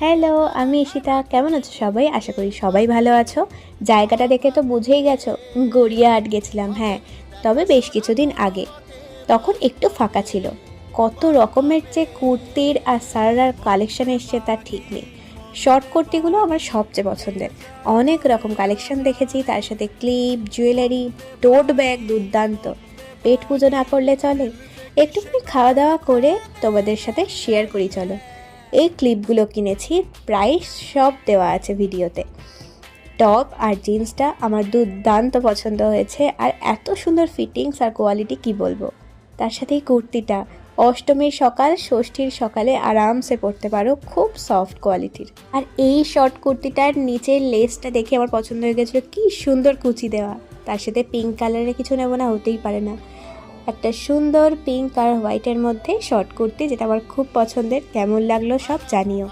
Hello, আমি ঈশিতা। কেমন আছো সবাই? আশা করি সবাই ভালো আছো। জায়গাটা দেখে তো বুঝেই গেছো, গড়িয়াহাট গেছিলাম। হ্যাঁ, তবে বেশ কিছুদিন আগে। তখন একটু ফাঁকা ছিল। কত রকমের যে কুর্তির আর সারারার কালেকশন এসছে তার ঠিক নেই। শর্ট কুর্তিগুলো আমার সবচেয়ে পছন্দের। অনেক রকম কালেকশন দেখেছি, তার সাথে ক্লিপ, জুয়েলারি, টোট ব্যাগ দুর্দান্ত। পেট পুজো না করলে চলে। একটুখানি খাওয়া দাওয়া করে তোমাদের সাথে শেয়ার করি চলো। এই ক্লিপগুলো কিনেছি, প্রাইস সব দেওয়া আছে ভিডিওতে। টপ আর জিন্সটা আমার দুর্দান্ত পছন্দ হয়েছে, আর এত সুন্দর ফিটিংস আর কোয়ালিটি কি বলবো। তার সাথে এই কুর্তিটা অষ্টমীর সকাল, ষষ্ঠীর সকালে আরামসে পরতে পারো, খুব সফট কোয়ালিটির। আর এই শর্ট কুর্তিটার নিচের লেসটা দেখে আমার পছন্দ হয়ে গেছিলো, কি সুন্দর কুচি দেওয়া। তার সাথে পিঙ্ক কালারের কিছু নেবো না, হতেই পারে না। একটা সুন্দর পিঙ্ক আর হোয়াইটের মধ্যে শর্ট কুর্তি, যেটা আমার খুব পছন্দের। কেমন লাগলো সব জানিও।